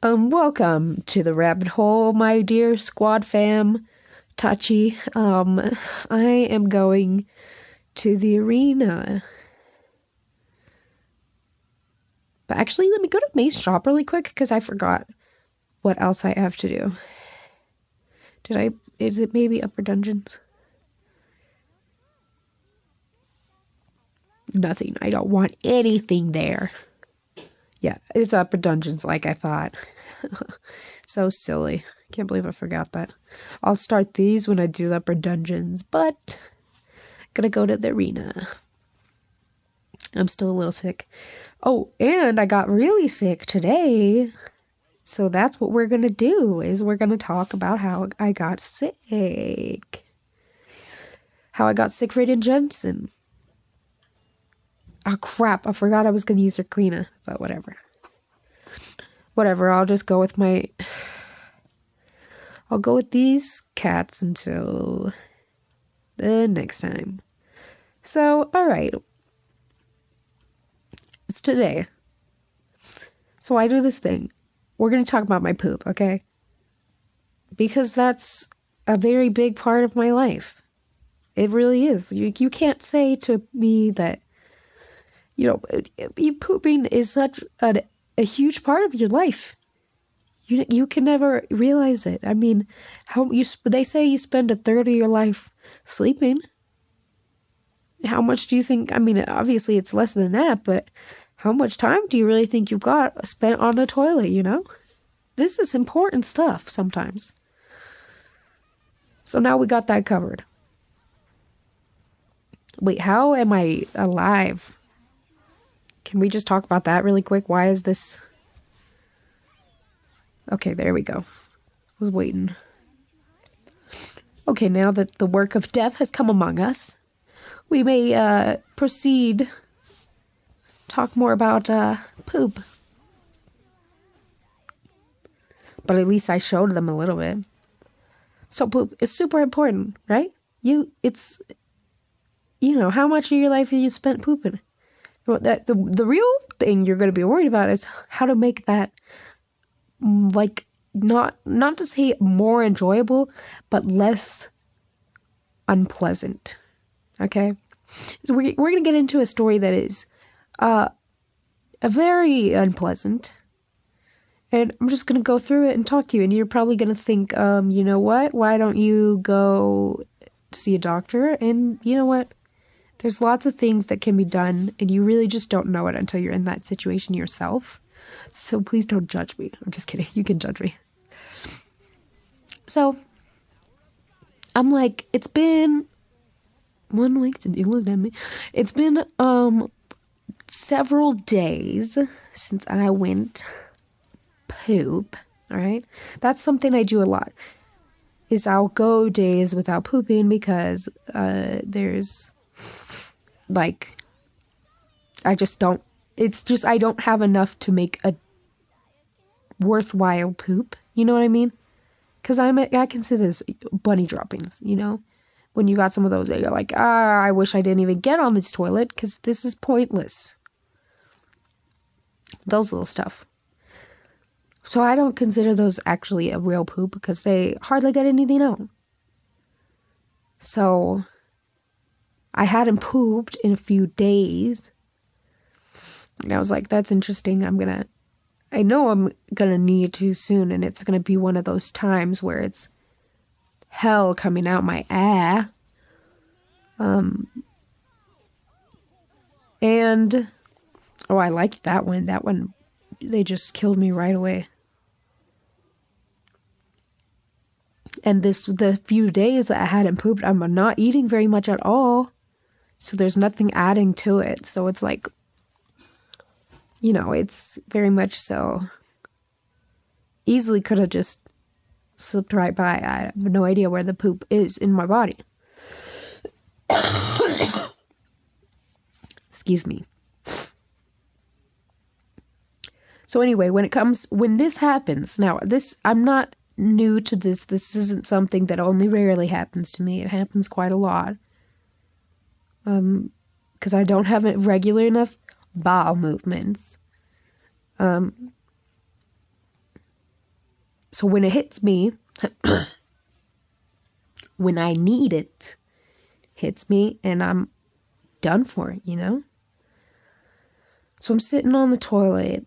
Welcome to the rabbit hole, my dear squad fam. Tachi, I am going to the arena. But actually, let me go to Mace Shop really quick, because I forgot what else I have to do. Is it maybe Upper Dungeons? Nothing. I don't want anything there. Yeah, it's Upper Dungeons like I thought. So silly. Can't believe I forgot that. I'll start these when I do Upper Dungeons, but I'm gonna go to the arena. I'm still a little sick. Oh, and I got really sick today. So that's what we're gonna do, is we're gonna talk about how I got sick. How I got Siegfried Jensen. Oh crap, I forgot I was gonna use Requena, but whatever. Whatever, I'll just go with I'll go with these cats until the next time. So, alright. It's today. So I do this thing. We're going to talk about my poop, okay? Because that's a very big part of my life. It really is. You can't say to me that, pooping is such a huge part of your life. You can never realize it. I mean, they say you spend a third of your life sleeping. How much do you think? I mean, obviously it's less than that, but how much time do you really think you've got spent on the toilet, This is important stuff sometimes. So now we got that covered. Wait, how am I alive? Can we just talk about that really quick? Why is this... Okay, there we go. I was waiting. Okay, now that the work of death has come among us, we may proceed. Talk more about poop. But at least I showed them a little bit. So poop is super important, right? How much of your life have you spent pooping? The real thing you're going to be worried about is how to make that, not to say more enjoyable, but less unpleasant. Okay? So we're going to get into a story that is a very unpleasant. And I'm just going to go through it and talk to you. And you're probably going to think, you know what? Why don't you go see a doctor? And you know what? There's lots of things that can be done, and you really just don't know it until you're in that situation yourself. So please don't judge me. I'm just kidding. You can judge me. So, I'm like, it's been 1 week since you looked at me. It's been several days since I went poop. All right? That's something I do a lot. Is I'll go days without pooping because there's I don't have enough to make a worthwhile poop. You know what I mean? Because I consider this bunny droppings, When you got some of those, you're like, I wish I didn't even get on this toilet because this is pointless. Those little stuff. So I don't consider those actually a real poop because they hardly get anything out. So I hadn't pooped in a few days. And I was like, that's interesting. I know I'm gonna need to soon, and it's gonna be one of those times where it's hell coming out my ass. And I liked that one. That one, they just killed me right away. And the few days that I hadn't pooped, I'm not eating very much at all. So there's nothing adding to it. So it's like, it's very much so. Easily could have just slipped right by. I have no idea where the poop is in my body. Excuse me. So anyway, when this happens, now I'm not new to this. This isn't something that only rarely happens to me. It happens quite a lot. Because I don't have regular enough bowel movements. So when it hits me, when I need it, hits me and I'm done for it, you know? So I'm sitting on the toilet.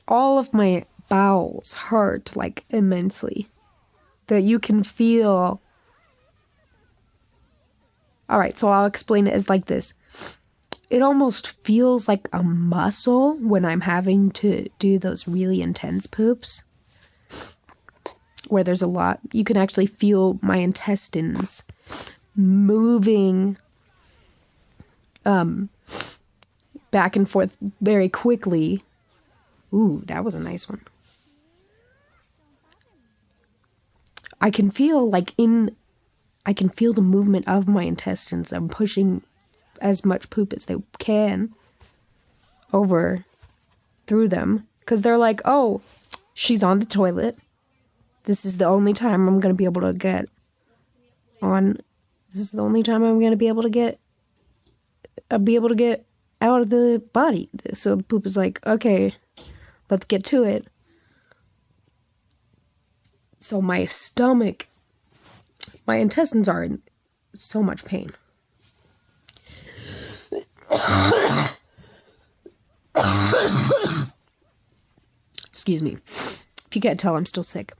All of my bowels hurt like immensely. That you can feel. Alright, so I'll explain it as like this. It almost feels like a muscle when I'm having to do those really intense poops. Where there's a lot. You can actually feel my intestines moving back and forth very quickly. Ooh, that was a nice one. I can feel the movement of my intestines. I'm pushing as much poop as they can over through them. Because they're like, oh, she's on the toilet. This is the only time I'm going to be able to get on. This is the only time I'm going to be able to get out of the body. So the poop is like, okay, let's get to it. So my stomach, my intestines are in so much pain. Excuse me. If you can't tell, I'm still sick.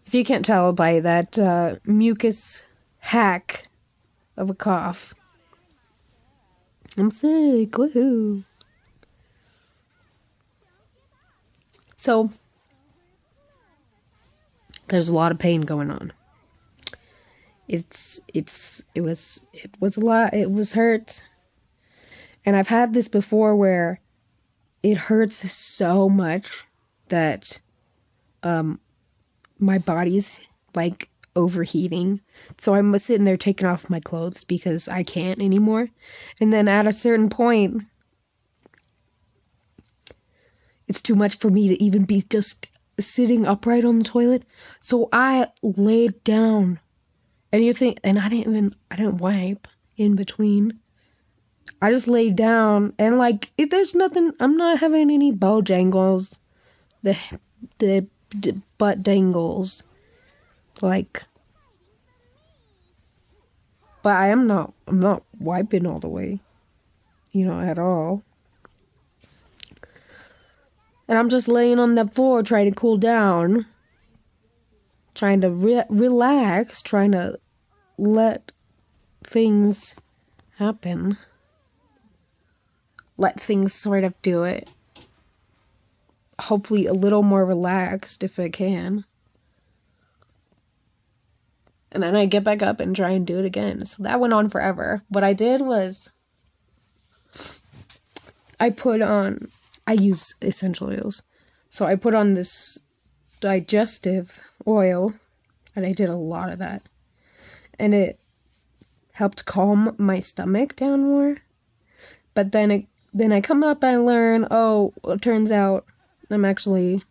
If you can't tell by that mucus hack of a cough, I'm sick. Woohoo. So there's a lot of pain going on. It was a lot. It was hurt. And I've had this before where it hurts so much that my body's like overheating. So I'm sitting there taking off my clothes because I can't anymore. And then at a certain point, it's too much for me to even be just sitting upright on the toilet. So I laid down. And I didn't wipe in between. I just laid down and like, there's nothing, I'm not having any bojangles, the butt dangles, like, but I'm not wiping all the way, at all. And I'm just laying on the floor trying to cool down, trying to relax, trying to let things happen. Let things sort of do it. Hopefully a little more relaxed if I can. And then I get back up and try and do it again. So that went on forever. What I did was I use essential oils. So I put on this digestive oil, and I did a lot of that. And it helped calm my stomach down more. But then I come up and learn, it turns out I'm actually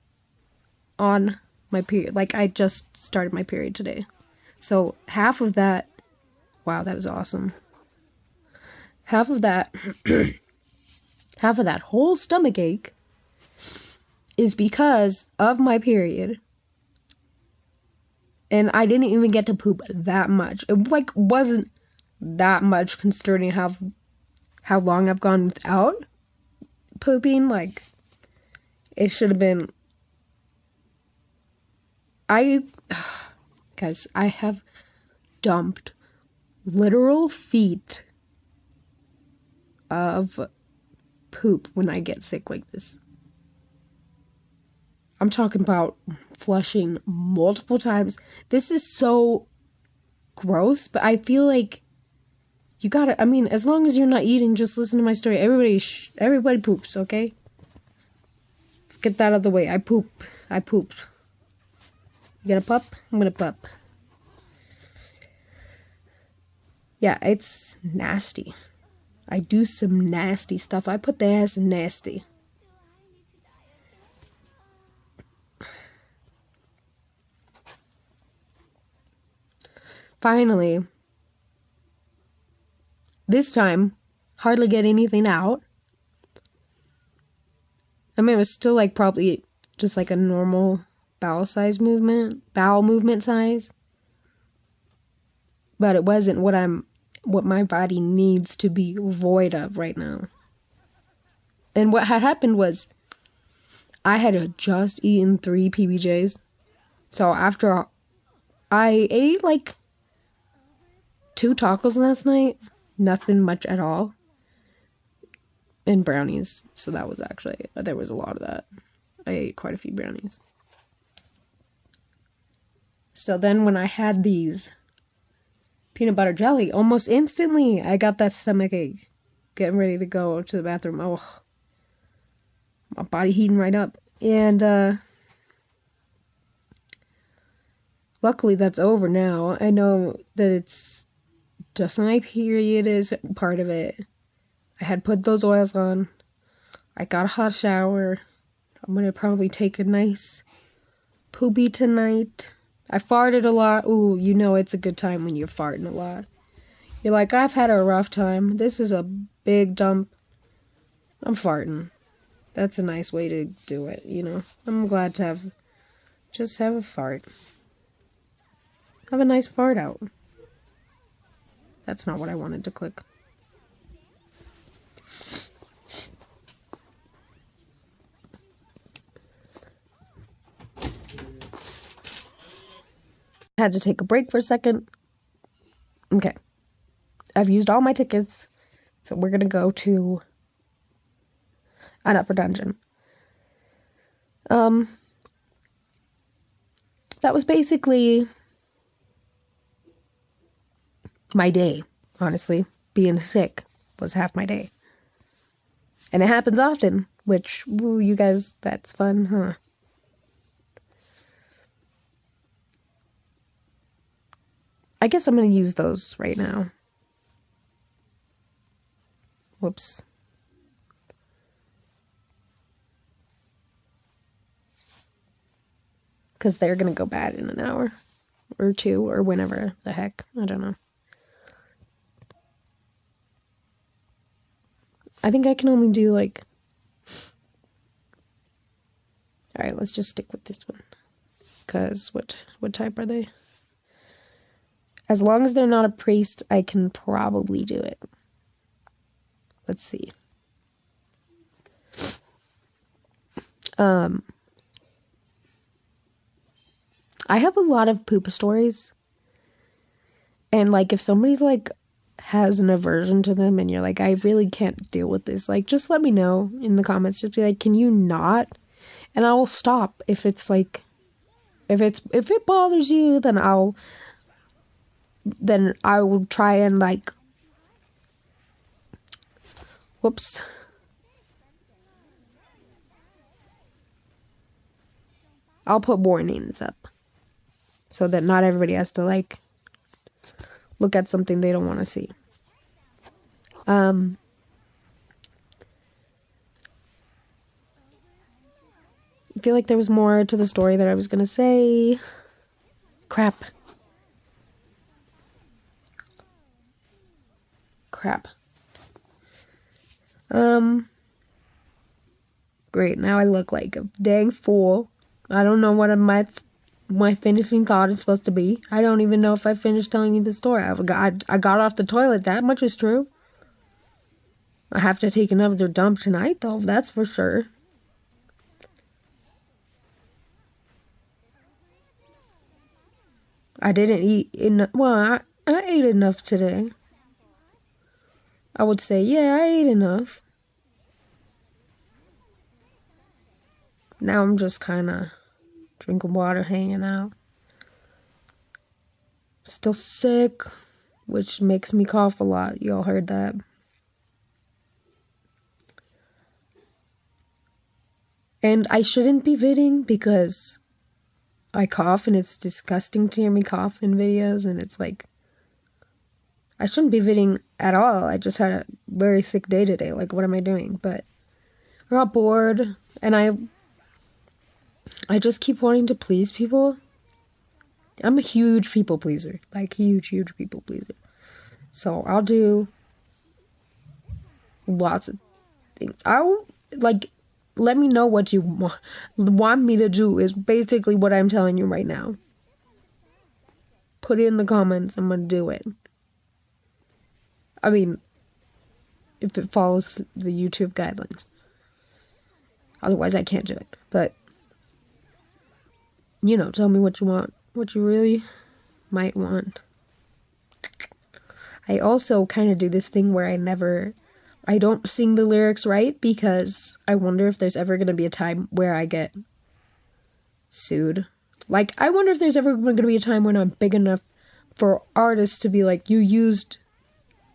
on my period. Like, I just started my period today. So half of that, wow, that was awesome. Half of that whole stomach ache is because of my period. And I didn't even get to poop that much. It wasn't that much considering how long I've gone without pooping. Like, it should have been. Guys, I have dumped literal feet of poop when I get sick like this. I'm talking about flushing multiple times. This is so gross, but I feel like you gotta, as long as you're not eating, just listen to my story. Everybody poops, okay? Let's get that out of the way. I pooped. You gonna pup? I'm gonna pup. Yeah, it's nasty. I do some nasty stuff. I put the ass in nasty. Finally, this time, hardly get anything out. I mean, it was still like probably just like a normal bowel movement size, but it wasn't what my body needs to be void of right now. And what had happened was I had just eaten 3 PBJs. So after I ate like 2 tacos last night, nothing much at all, and brownies. So that was actually, there was a lot of that. I ate quite a few brownies. So then when I had these peanut butter jelly, almost instantly I got that stomach ache. Getting ready to go to the bathroom. Oh, my body heating right up. And luckily that's over now. I know that it's just my period is part of it. I had put those oils on. I got a hot shower. I'm gonna probably take a nice poopy tonight. I farted a lot. Ooh, you know it's a good time when you're farting a lot. You're like, I've had a rough time. This is a big dump. I'm farting. That's a nice way to do it, you know. I'm glad to have a fart. Have a nice fart out. That's not what I wanted to click. Had to take a break for a second. Okay. I've used all my tickets, so we're gonna go to an upper dungeon. That was basically my day, honestly. Being sick was half my day. And it happens often, which, woo, you guys, that's fun, huh? I guess I'm gonna use those right now. Whoops. Because they're gonna go bad in an hour or 2 or whenever the heck. I don't know. I think I can only do like... Alright, let's just stick with this one. Because what type are they? As long as they're not a priest, I can probably do it. Let's see. I have a lot of poop stories. And like if somebody's like has an aversion to them and you're like, I really can't deal with this, like just let me know in the comments. Just be like, can you not? And I will stop. If it's like if it bothers you, then I will try and like whoops. I'll put warnings up so that not everybody has to like look at something they don't want to see. I feel like there was more to the story that I was gonna say. Crap. Great, now I look like a dang fool. I don't know what my finishing thought is supposed to be. I don't even know if I finished telling you the story. I got off the toilet, that much is true. I have to take another dump tonight, though, that's for sure. I didn't eat enough. Well, I ate enough today. I would say, yeah, I ate enough. Now I'm just kind of drinking water, hanging out. Still sick, which makes me cough a lot. Y'all heard that. And I shouldn't be viding because I cough and it's disgusting to hear me cough in videos, and it's like I shouldn't be viding at all. I just had a very sick day today. Like, what am I doing? But I got bored, and I just keep wanting to please people. I'm a huge people pleaser. Like, huge people pleaser. So I'll do lots of things. I'll, like, let me know what you want me to do is basically what I'm telling you right now. Put it in the comments. I'm gonna do it. I mean, if it follows the YouTube guidelines. Otherwise, I can't do it. But, tell me what you want. What you really might want. I also kind of do this thing where I don't sing the lyrics right because I wonder if there's ever going to be a time where I get sued. Like, I wonder if there's ever going to be a time when I'm big enough for artists to be like, you used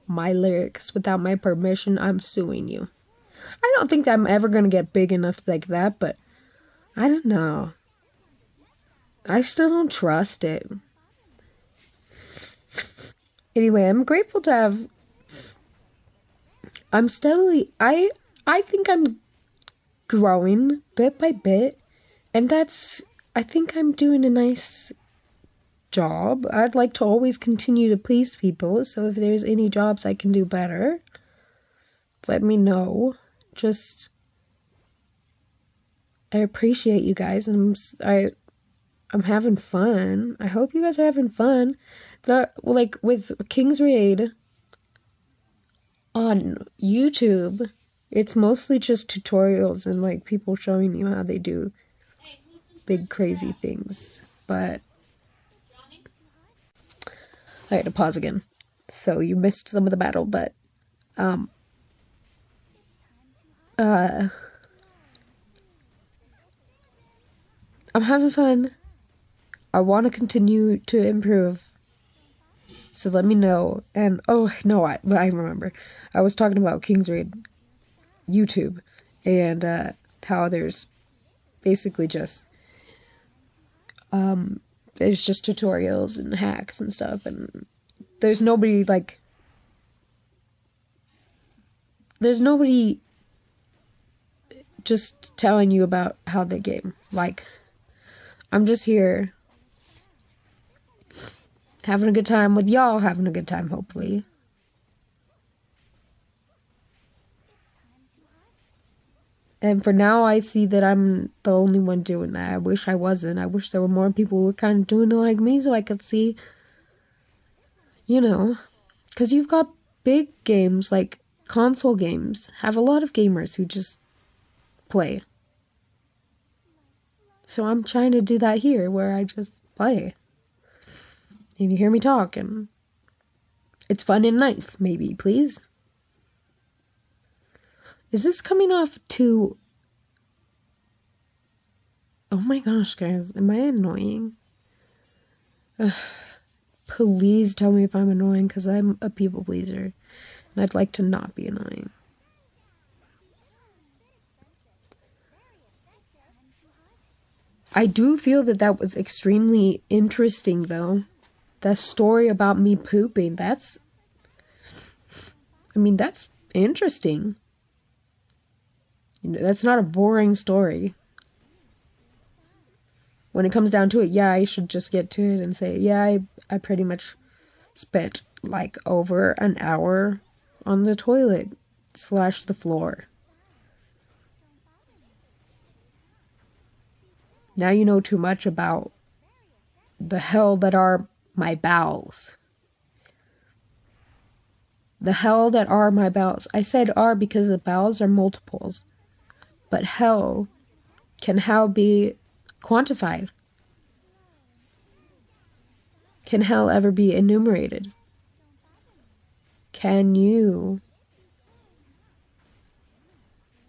my lyrics without my permission, I'm suing you. I don't think that I'm ever going to get big enough like that, but I don't know. I still don't trust it. Anyway, I'm grateful to have... I think I'm growing bit by bit, and I think I'm doing a nice job. I'd like to always continue to please people, so if there's any jobs I can do better, let me know. I appreciate you guys, and I'm having fun. I hope you guys are having fun. With King's Raid on YouTube, it's mostly just tutorials and people showing you how they do big crazy things. But I had to pause again. So you missed some of the battle, but I'm having fun. I want to continue to improve. So let me know. And oh no, I remember. I was talking about King's Raid YouTube and how there's basically just there's just tutorials and hacks and stuff, and there's nobody just telling you about how they game. I'm just here having a good time with y'all, having a good time, hopefully. And for now, I see that I'm the only one doing that. I wish I wasn't. I wish there were more people who were kind of doing it like me so I could see, because you've got big games, like console games, have a lot of gamers who just play. So I'm trying to do that here, where I just play. And you hear me talk, and it's fun and nice, maybe, please. Is this coming off too... Oh my gosh, guys, am I annoying? Please tell me if I'm annoying, because I'm a people pleaser, and I'd like to not be annoying. I do feel that was extremely interesting, though. That story about me pooping, that's interesting. That's not a boring story. When it comes down to it, yeah, I should just get to it and say, yeah, I pretty much spent over an hour on the toilet / the floor. Now you know too much about the hell that are my bowels. The hell that are my bowels. I said are because the bowels are multiples. But hell, can hell be quantified? Can hell ever be enumerated? Can you?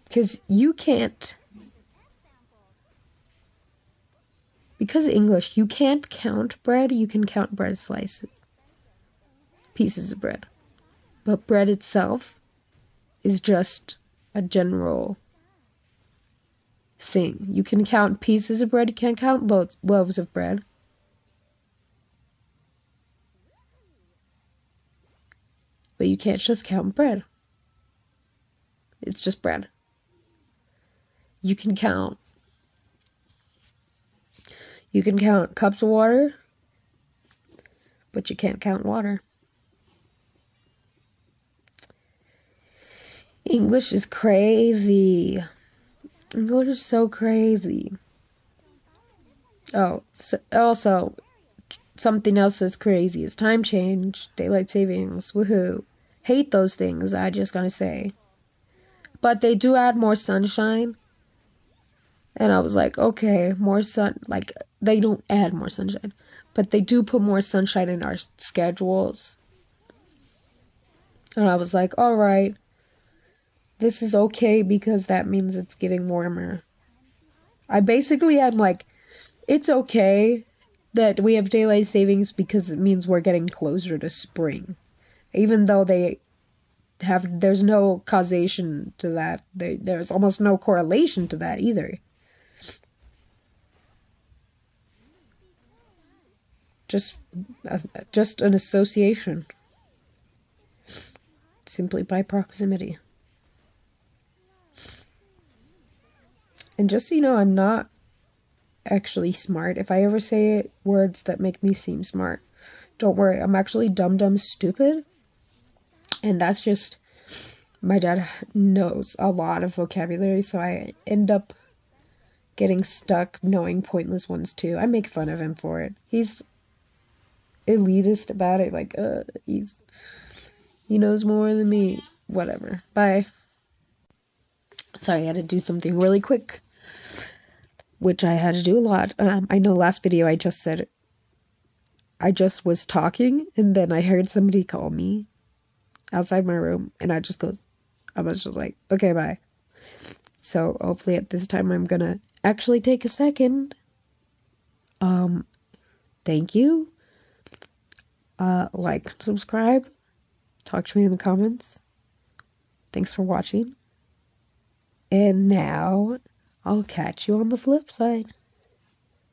Because you can't. Because of English, you can't count bread, you can count bread slices. Pieces of bread. But bread itself is just a general thing. You can count pieces of bread, you can't count loaves of bread. But you can't just count bread. It's just bread. You can count cups of water, but you can't count water. English is crazy. What is so crazy? Oh, also, something else that's crazy is time change, daylight savings, woohoo. Hate those things, I just gotta say. But they do add more sunshine. And I was like, okay, more sun, like, they don't add more sunshine, but they do put more sunshine in our schedules. And I was like, all right, this is okay because that means it's getting warmer. I'm like, it's okay that we have daylight savings because it means we're getting closer to spring. Even though there's no causation to that. There's almost no correlation to that either. Just, just an association, simply by proximity. And just so you know, I'm not actually smart. If I ever say words that make me seem smart, don't worry, I'm actually dumb stupid. And that's just, my dad knows a lot of vocabulary, so I end up getting stuck knowing pointless ones too. I make fun of him for it. He's elitist about it, like, he knows more than me. Whatever. Bye. Sorry, I had to do something really quick, which I had to do a lot. I know last video I just said I just was talking and then I heard somebody call me outside my room and I was just like, okay, bye. So hopefully at this time I'm gonna actually take a second. Thank you. Like, subscribe, talk to me in the comments. Thanks for watching. And now I'll catch you on the flip side.